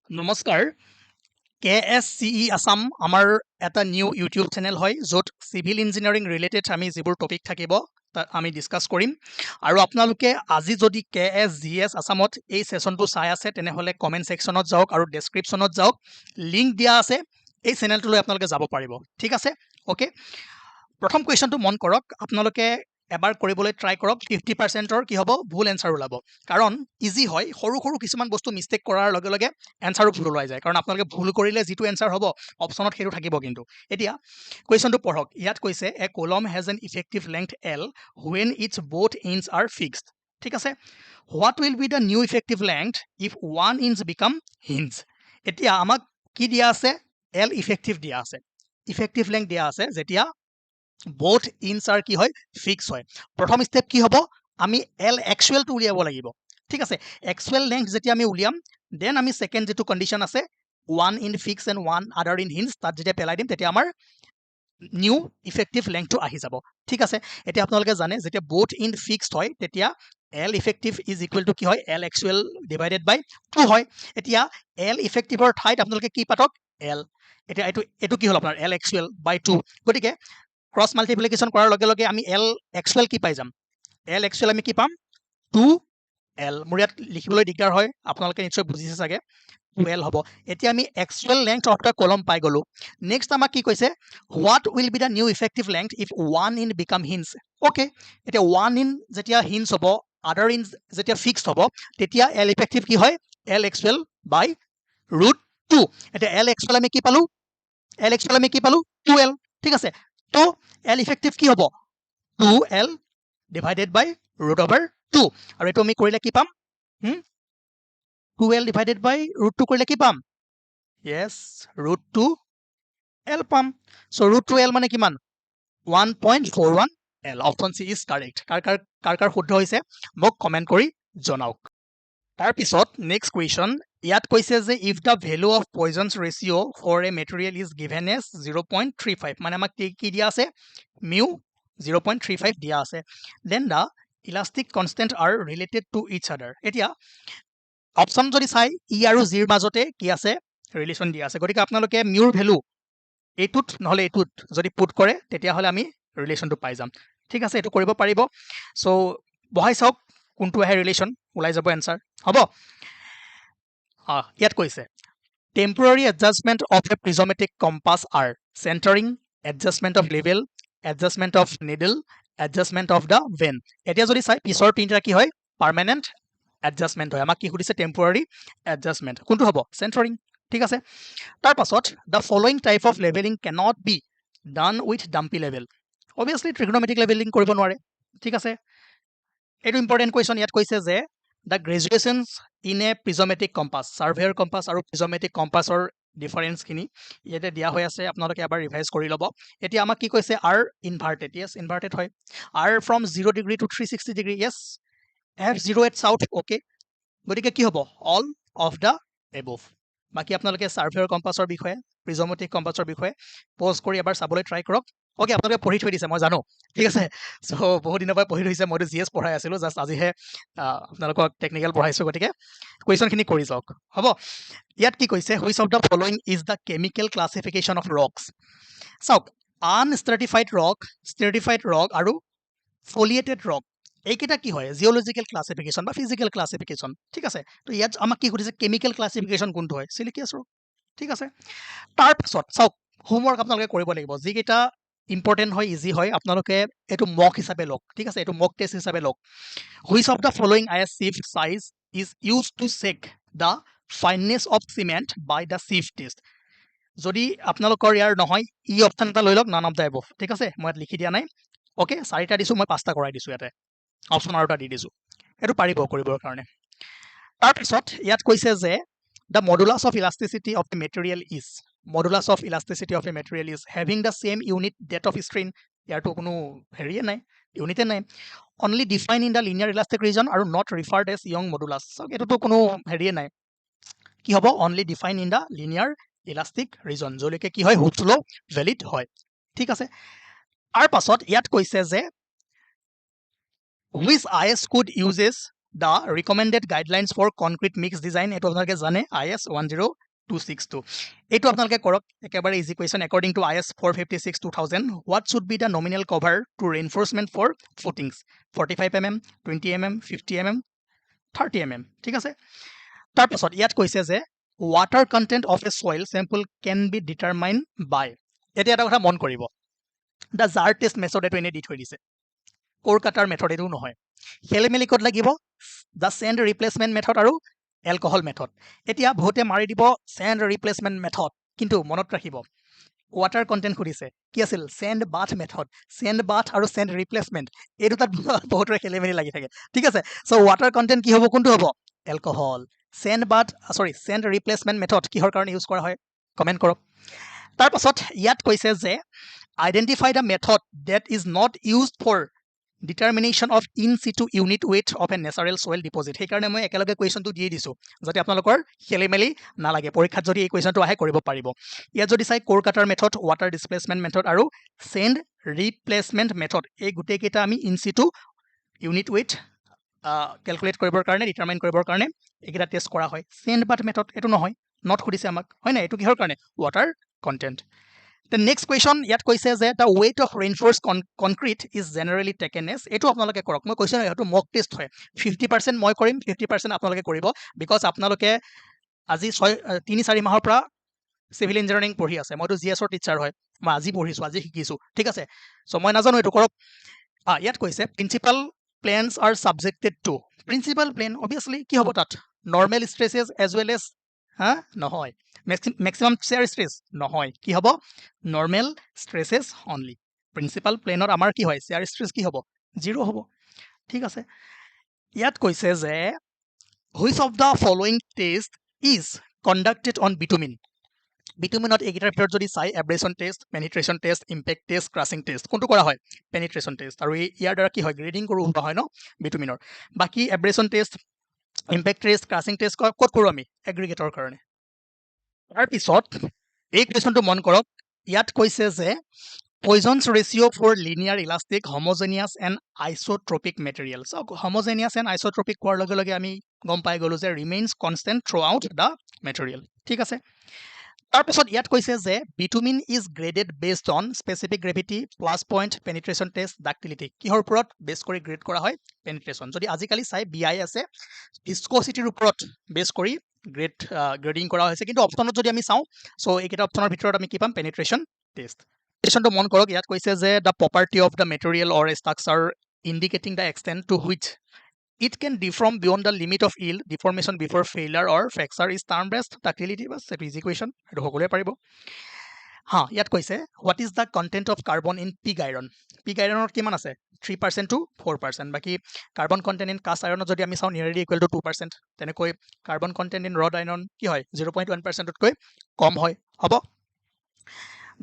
নমস্কাৰ KSCE আসাম আমাৰ এটা নিউ ইউটিউব চেনেল হয় য'ত সিভিল ইঞ্জিনিয়াৰিং ৰিলেটেড আমি যিবোৰ টপিক থাকিব তাত আমি ডিসকাস কৰিম আৰু আপোনালোকে আজি যদি KSGS আসামত এই সেশনটো চাই আছে তেনেহলে কমেন্ট সেকশনত যাওক আৰু ডেসক্ৰিপশনত যাওক লিংক দিয়া আছে এই চেনেলটোলৈ আপোনালোকে যাব পাৰিব ঠিক আছে ওকে প্ৰথম কোৱেশ্চনটো মন কৰক আপোনালোকে এবাৰ কৰিবলৈ ট্ৰাই কৰক 50%ৰ কি হ'ব ভুল এনসাৰ ওলাব কাৰণ ইজি হয় সৰু সৰু কিছুমান বস্তু মিস্টেক কৰাৰ লগে লগে এনসাৰো ভুল ওলাই যায় কাৰণ আপোনালোকে ভুল কৰিলে যেটো এনসাৰ হ'ব অপচনত হেতু থাকিব কিন্তু এতিয়া কোৱেশ্চনটো পঢ়ক ইয়াত কৈছে এ কলম has N effective length L when its both ends are fixed ঠিক আছে what will be the new effective length if one ends become hinge এতিয়া আমাক কি দিয়া আছে L ইফেক্টিভ দিয়া আছে ইফেক্টিভ লেংথ দিয়া আছে যেতিয়া both ends are কি হয় ফিক্স হয় প্ৰথম স্টেপ কি হ'ব আমি L actual টো উলিয়াব লাগিব ঠিক আছে actual length যেতিয়া আমি উলিয়াম দেন আমি সেকেন্ড যেটো কন্ডিশন আছে one in fix and one other in hinge তাত যেতিয়া পেলাই দিম তেতিয়া আমাৰ নিউ ইফেক্টিভ লেংথ টো আহি যাব ঠিক আছে এতিয়া আপোনালোকে জানে যেতিয়া both in fixed হয় তেতিয়া L effective is equal to কি হয় L actual divided by 2 হয় এতিয়া L effective ৰ ঠাইত আপোনালোকে কি পাতক L এতিয়া এটো কি হল আপোনাৰ L actual by 2 গতিকে ক্ৰস মাল্টিপ্লিকেশন কৰাৰ লগে লগে আমি L actual কি পাই যাম L actual আমি কি পাম 2L মোৰ ইয়াত লিখিবলৈ দিগদাৰ হয় আপোনালোকে নিশ্চয় বুজিছে চাগে 2L হ'ব এতিয়া আমি actual length of the column পাই গলো নেক্সট আমাক কি কৈছে what will be the new effective length if one in become hinge okay এতিয়া one in যেতিয়া hinge হ'ব other in যেতিয়া fixed হ'ব তেতিয়া L effective কি হয় L actual by √2 এতিয়া L actual আমি কি পালো L actual আমি কি পালো 2L ঠিক আছে তো L effective কি হ'ব 2L divided by √2 আৰু এটো আমি কৰিলে কি পাম 2L divided by √2 কৰিলে কি পাম yes √2L পাম so √2L মানে কিমান 1.41L option C is correct কাৰ শুদ্ধ হৈছে মোক কমেন্ট কৰি জনাওক তাৰ পিছত নেক্সট কোৱেশ্চন ইয়াত কৈছে যে if the value of Poisson's ratio for a material is given as 0.35 মানে আমাক কি দিয়া আছে mu 0.35 দিয়া আছে then the elastic constant are related to each other এতিয়া অপশন যদি চাই ই আৰু জিৰ মাজতে কি আছে ৰিলেশন দিয়া আছে গতিকে আপোনালোকে মিউৰ ভ্যালু এইটোত নহলে এইটোত যদি পুট কৰে তেতিয়া হলে আমি ৰিলেশনটো পাই যাম ঠিক আছে এটো কৰিব পাৰিব সো বহাই চাওক কোনটো আহে ৰিলেশন ওলাই যাব এনসাৰ হ'ব ইয়াত কৈছে temporary adjustment of a prismatic compass are centering adjustment of level adjustment of needle adjustment of the vane এতিয়া যদি চাই পিছৰ তিনটা কি হয় পার্মানেন্ট adjustment হয় আমাক কি খুদিছে temporary adjustment কোনটো হ'ব centering ঠিক আছে তাৰ পাছত the following type of leveling cannot be done with dumpy level obviously trigonometric leveling কৰিব নোৱাৰে ঠিক আছে এটো ইম্পৰ্টেন্ট কোৱেশ্চন ইয়াত কৈছে যে the graduations in a prismatic compass surveyor compass আৰু prismatic compassৰ ডিফাৰেন্স খিনি ইয়াতে দিয়া হৈ আছে আপোনালোকে এবাৰ ৰিভাইজ কৰি লব এতিয়া আমাক কি কৈছে r inverted yes inverted হয় r from 0 degree to 360 degree yes f0 at south okay গতিকে কি হ'ব all of the above বাকি আপোনালোকে সাৰ্ভেয়ৰ কম্পাছৰ বিষয়ে প্ৰিজমেটিক কম্পাছৰ বিষয়ে পজ কৰি এবাৰ চাবলৈ ট্ৰাই কৰক ওকে আপোনালোকে পঢ়ি থৈ দিছে মই জানো ঠিক আছে সো বহুত দিনৰ পৰা পঢ়ি থৈছে মই জিএস পঢ়াই আছিলো জাস্ট আজিহে আপোনালোকক টেকনিক্যাল পঢ়াইছো গতিকে কোৱেশ্চন খিনি কৰি যাওক হ'ব ইয়াত কি কৈছে which of the following is the chemical classification of rocks চাওক unstratified rock আৰু foliated rock এইকেইটা কি হয় জিওলজিক্যাল ক্লাসিফিকেশন বা ফিজিক্যাল ক্লাসিফিকেশন ঠিক আছে তো ইয়াত আমাক কি কৰিছে কেমিক্যাল ক্লাসিফিকেশন কোনটো হয় সিলিকিয়াছ ৰক ঠিক আছে তাৰ পাছত চাওক হোমৱৰ্ক আপোনালোকে কৰিব লাগিব যিকেইটা ইম্পৰ্টেন্ট হয় ইজি হয় আপোনালোকে এটো মক হিচাপে লওক ঠিক আছে এটো মক টেস্ট হিচাপে লওক which of the following is sieve size is used to check the fineness of cement by the sieve test যদি আপোনালোকৰ ইয়াৰ নহয় ই অপচন এটা লৈ লওক none of the above ঠিক আছে মই ইয়াত লিখি দিয়া নাই ওকে চাৰিটা দিছো মই পাঁচটা কৰাই দিছো ইয়াতে অপচন আৰু এটা দি দিছো এটো পাৰিব কৰিবৰ কাৰণে তাৰ পিছত ইয়াত কৈছে যে the modulus of elasticity of the material is modulus of elasticity of a material is having the same unit depth of strain ইয়াৰটো কোনো হেৰিয়ে নাই ইউনিটে নাই only defined in the linear elastic region আৰু not referred as Young modulus এটোটো কোনো হেৰিয়ে নাই কি হ'ব only defined in the linear elastic region যলৈকে কি হয় হুডছ ল ভ্যালিড হয় ঠিক আছে তাৰ পাছত ইয়াত কৈছে যে which IS code uses the recommended guidelines for concrete mix design এইটো আপোনালোকে জানে IS 10262 এইটো আপোনালোকে কৰক একেবাৰে easy question according to IS 456 2000 what should be the nominal cover to reinforcement for footings 45 mm 20 mm 50 mm 30 mm ঠিক আছে তাৰপিছত ইয়াত কৈছে যে water content of a soil sample can be determined by এতিয়া এটা কথা মন কৰিব the jar test method এটো এনে দি থৈ দিছে core cutter method এটো নহয় খেলিমেলি ক'ত লাগিব the sand replacement method আৰু alcohol method এতিয়া বহুতে মাৰি দিব sand replacement method কিন্তু মনত ৰাখিব water content খুদিছে কি আছিল sand bath method sand bath আৰু sand replacement এই দুটাত বহুতৰে খেলিমেলি লাগি থাকে ঠিক আছে so water content কি হ'ব কোনটো হ'ব alcohol sand bath sand replacement method কিহৰ কাৰণে ইউজ কৰা হয় কমেন্ট কৰক তাৰ পাছত ইয়াত কৈছে যে identify the method that is not used for determination of in situ unit weight of a natural soil deposit সেই কাৰণে মই একেলগে কুৱেশ্যনটো দি দিছো যাতে আপোনালোকৰ খেলিমেলি না লাগে পৰীক্ষাত যদি এই কুৱেশ্যনটো আহে কৰিব পাৰিব ইয়াত যদি চাই core cutter method water displacement method আৰু sand replacement method এই গুটেই কেইটা আমি in situ unit weight calculate কৰিবৰ কাৰণে ডিটাৰমাইন কৰিবৰ কাৰণে এইকেইটা টেষ্ট কৰা হয় sand bath method এটো নহয় নট খুদিছে আমাক হয় না এটো কিহৰ কাৰণে water content The next question ইয়াত কৈছে যে the weight of reinforced concrete is generally taken as এটো আপোনালোকে কৰক মই কৈছো এটো মক টেষ্ট হয় 50% মই কৰিম 50% আপোনালোকে কৰিব because আপোনালোকে আজি 3-4 মাহৰ পৰা সিভিল ইঞ্জিনিয়াৰিং পঢ়ি আছে মইতো জিএছৰ টিচাৰ হয় মই আজি পঢ়িছো আজি শিকিছো ঠিক আছে সো মই নাজানো এটো কৰক ইয়াত কৈছে principal planes are subjected to principal plane obviously কি হ'ব তাত normal stresses as well as নহয় maximum shear stress নহয় কি হ'ব normal stresses only principal plane আমাৰ কি হয় shear stress কি হ'ব 0 হ'ব ঠিক আছে ইয়াত কৈছে যে which of the following test is conducted on bitumen bitumenত এইকেইটাৰ ভিতৰত যদি চাই abrasion test penetration test impact test crushing test কোনটো কৰা হয় penetration test আৰু ইয়াৰ দ্বাৰা কি হয় গ্ৰেডিং কৰো হয় ন bitumenৰ বাকি abrasion test impact test crushing test ক'ত কৰো আমি এগ্ৰিগেটৰ কাৰণে তাৰ পিছত এই কুৱেশ্যনটো মন কৰক ইয়াত কৈছে যে Poisson's ratio for linear elastic homogeneous and isotropic materials so homogeneous and isotropic কোৱাৰ লগে লগে আমি গম পাই গলো যে remains constant throughout the material ঠিক আছে তাৰ পিছত ইয়াত কৈছে যে bitumen is graded based on specific gravity plus point penetration test ductility কিহৰ ওপৰত বেছ কৰি গ্ৰেড কৰা হয় penetration যদি আজিকালি চাই BI আছে viscosityৰ ওপৰত বেছ কৰি গ্ৰেডিং কৰা হৈছে কিন্তু অপচনত যদি আমি চাও সো এইকেইটা অপচনৰ ভিতৰত আমি কি পাম penetration test পেনেট্ৰেশ্যনটো মন কৰক ইয়াত কৈছে যে the property of the material or a structure indicating the extent to which it can deform beyond the limit of yield deformation before failure or fracture is termed as ductility bas it is equation এটো সকলোৱে পাৰিব ইয়াত কৈছে what is the content of carbon in pig iron pig ironৰ কিমান আছে 3% to 4% বাকি carbon content in cast iron যদি আমি চাও nearly equal to 2% তেনেকৈ carbon content in rod iron কি হয় 0.1% তকৈ কম হয় হ'ব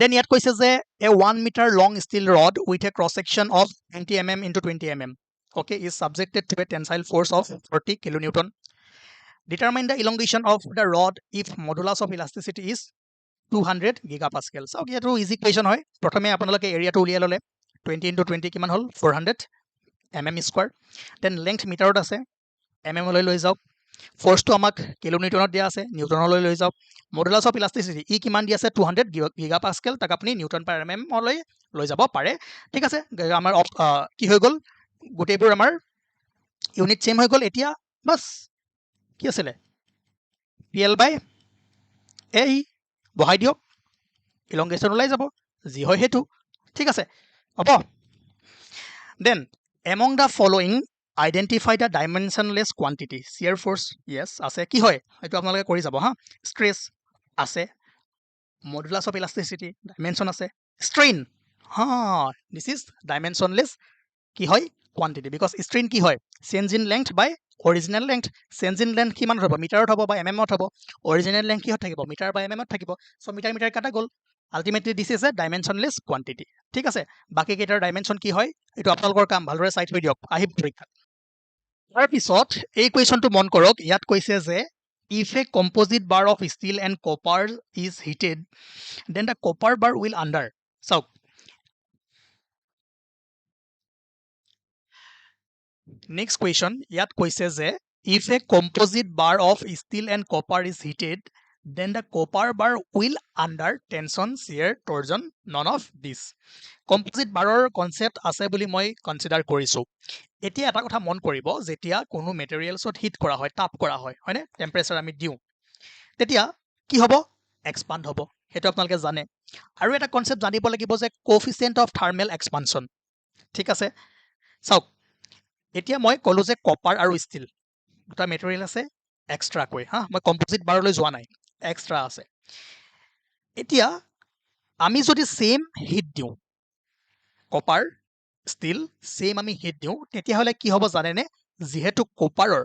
Then ইয়াত কৈছে যে a 1 meter long steel rod with a cross section of 20 mm into 20 mm okay is subjected to a tensile force of 40 kilonewton determine the elongation of the rod if modulus of elasticity is 200 gigapascal so okay এটো easy question হয় প্ৰথমে আপোনালোকে এৰিয়াটো উলিয়াই ললে 20 into 20 কিমান হল 400 mm square then length মিটাৰত আছে mm লৈ যাওক ফোর্স তো আমাক কিলোনিউটনত দিয়া আছে নিউটনলৈ লৈ যাওক মডুলাস অফ ইলাস্টিসিটি ই কিমান দি আছে 200 গিগাপাস্কেল তাক আপুনি নিউটন পাৰ এমএম লৈ যাব পাৰে ঠিক আছে আমাৰ কি হৈ গল গোটেইবোৰ আমাৰ ইউনিট সেম হৈ গল এতিয়া বাস কি আছিল PL বাই A বহাই দিওক ইলংগেশন ওলাই যাব জি হয় হেতু ঠিক আছে হ'ব then among the following identify the dimensionless quantity shear force yes আছে কি হয় এটো আপোনালোকে কৰি যাব stress আছে modulus of elasticity dimension আছে strain this is dimensionless কি হয় quantity because strain কি হয় change in length by original length change in length কিমান হ'ব মিটাৰত হ'ব বা mm ত হ'ব original length কি হৈ থাকিব মিটাৰ বা mm ত থাকিব সো মিটাৰ কাটা গল ultimately this is a dimensionless quantity ঠিক আছে বাকি কেইটাৰ ডাইমেনশন কি হয় এটো আপোনালোকৰ কাম ভালদৰে চাই থৈ দিয়ক আহিব পৰীক্ষা তাৰ পিছত এই কুৱেশ্যনটো মন কৰক ইয়াত কৈছে যে if a composite bar of steel and copper is heated then the copper bar will under so next question ইয়াত কৈছে যে if a composite bar of steel and copper is heated then the copper bar will under tension shear torsion none of this composite বাৰৰ concept আছে বুলি মই consider কৰিছো এতিয়া এটা কথা মন কৰিব যেতিয়া কোনো মেটেৰিয়েলছত হিট কৰা হয় তাপ কৰা হয় হয়নে টেম্পাৰেচাৰ আমি দিওঁ তেতিয়া কি হ'ব এক্সপান্ড হ'ব সেইটো আপোনালোকে জানে আৰু এটা কনসেপ্ট জানিব লাগিব যে কোএফিচিয়েন্ট অফ থাৰ্মেল এক্সপানশন ঠিক আছে চাওক এতিয়া মই ক'লো যে কপাৰ আৰু ষ্টিল দুটা মেটেৰিয়েল আছে এক্সট্ৰাকৈ হা মই কম্পোজিট বাৰলৈ যোৱা নাই এক্সট্ৰা আছে এতিয়া আমি যদি সেম হিট দিওঁ কপাৰ ষ্টিল সেম আমি হিট দিওঁ তেতিয়াহ'লে কি হ'ব জানেনে যিহেতু কপাৰৰ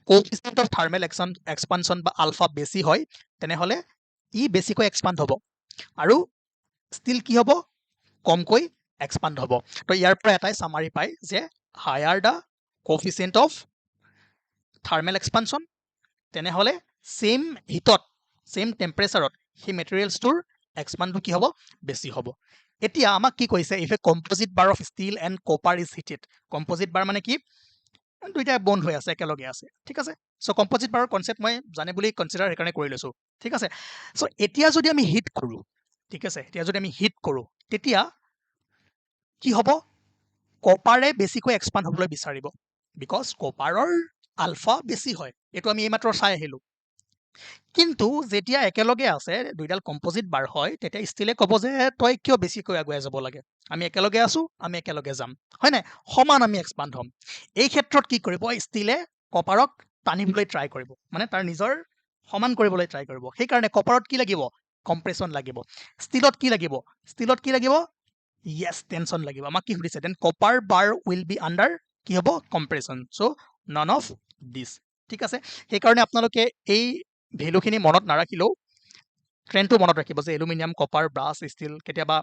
কোএফিচিয়েন্ট অফ থাৰ্মেল এক্সপানশন বা আলফা বেছি হয় তেনেহ'লে ই বেছিকৈ এক্সপান্ড হ'ব আৰু ষ্টিল কি হ'ব কমকৈ এক্সপান্ড হ'ব তো ইয়াৰ পৰা এটাই সামাৰি পায় যে higher the coefficient of thermal expansion তেনেহ'লে সেম হিটত সেম টেম্পাৰেচাৰত সেই মেটেৰিয়েলছটোৰ এক্সপান্ডটো কি হ'ব বেছি হ'ব এতিয়া আমাক কি কৈছে if a composite bar of steel and copper is heated composite bar মানে কি দুইটা বন্ড হৈ আছে একেলগে আছে ঠিক আছে চ' কম্পোজিট বাৰৰ কনচেপ্ট মই জানে বুলি কনচিডাৰ সেইকাৰণে কৰি লৈছোঁ ঠিক আছে চ' এতিয়া যদি আমি হিট কৰোঁ ঠিক আছে এতিয়া যদি আমি হিট কৰোঁ তেতিয়া কি হ'ব কপাৰে বেছিকৈ এক্সপান্ড হ'বলৈ বিচাৰিব বিকজ কপাৰৰ আলফা বেছি হয় এইটো আমি এইমাত্ৰ চাই আহিলোঁ কিন্তু যেতিয়া একেলগে আছে দুইডাল কম্পোজিট বাৰ হয় তেতিয়া ষ্টিলে ক'ব যে তই কিয় বেছিকৈ আগুৱাই যাব লাগে আমি একেলগে আছো আমি একেলগে যাম হয় নাই সমান আমি এক্সপান্ড হ'ম এই ক্ষেত্ৰত কি কৰিব ষ্টিলে কপাৰক টানিবলৈ ট্ৰাই কৰিব মানে তাৰ নিজৰ সমান কৰিবলৈ ট্ৰাই কৰিব সেইকাৰণে কপাৰত কি লাগিব কম্প্ৰেছন লাগিব ষ্টিলত কি লাগিব yes tension লাগিব আমাক কি সুধিছে then copper bar will be under কি হ'ব compression so' none of this ঠিক আছে সেইকাৰণে আপোনালোকে এই ভেলুখিনি মনত নাৰাখিলেও ট্ৰেণ্ডটো মনত ৰাখিব যে এলুমিনিয়াম কপাৰ ব্ৰাছ ষ্টিল কেতিয়াবা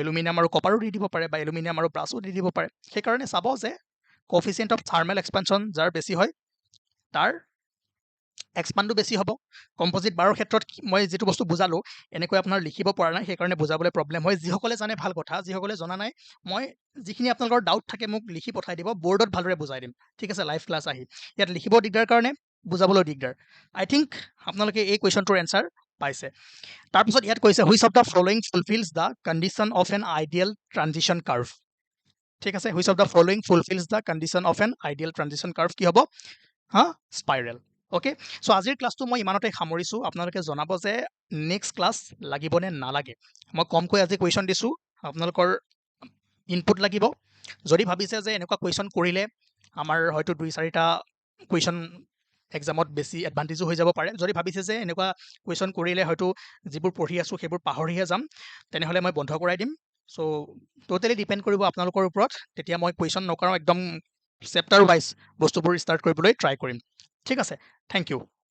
এলুমিনিয়াম আৰু কপাৰো দি দিব পাৰে বা এলুমিনিয়াম আৰু ব্ৰাছো দি দিব পাৰে সেইকাৰণে চাব যে কোএফিচিয়েন্ট অফ থাৰ্মেল এক্সপানশন যাৰ বেছি হয় তাৰ এক্সপান্ডটো বেছি হ'ব কম্পোজিট বাৰৰ ক্ষেত্ৰত মই যেটো বস্তু বুজালো এনেকৈ আপোনাৰ লিখিব পৰা নাই সেইকাৰণে বুজাবলৈ প্ৰব্লেম হয় যিসকলে জানে ভাল কথা যিসকলে জনা নাই মই যিখিনি আপোনালোকৰ ডাউট থাকে মোক লিখি পঠাই দিব বৰ্ডত ভালদৰে বুজাই দিম ঠিক আছে লাইভ ক্লাছ আহি ইয়াত লিখিব দিগদাৰ কাৰণে বুজাবলৈ দিগদাৰ আই থিংক আপোনালোকে এই কুৱেশ্যনটোৰ এনসাৰ পাইছে তাৰপিছত ইয়াত কৈছে which of the following fulfils the condition of an ideal transition curve ঠিক আছে which of the following fulfils the condition of an ideal transition curve কি হ'ব হা স্পাইৰেল ওকে চ' আজিৰ ক্লাছটো মই ইমানতে সামৰিছোঁ আপোনালোকে জনাব যে নেক্সট ক্লাছ লাগিবনে নালাগে মই কমকৈ আজি কুৱেশ্যন দিছোঁ আপোনালোকৰ ইনপুট লাগিব যদি ভাবিছে যে এনেকুৱা কুৱেশ্যন কৰিলে আমাৰ হয়তো 2-4টা কুৱেশ্যন এক্সামত বেছি এডভান্টেজো হৈ যাব পাৰে যদি ভাবিছে যে এনেকুৱা কুৱেশ্যন কৰিলে হয়তো যিবোৰ পঢ়ি আছোঁ সেইবোৰ পাহৰিহে যাম তেনেহ'লে মই বন্ধ কৰাই দিম চ' টোটেলি ডিপেণ্ড কৰিব আপোনালোকৰ ওপৰত তেতিয়া মই কুৱেশ্যন নকৰাওঁ একদম চেপ্টাৰ ৱাইজ বস্তুবোৰ ষ্টাৰ্ট কৰিবলৈ ট্ৰাই কৰিম ঠিক আছে থেংক ইউ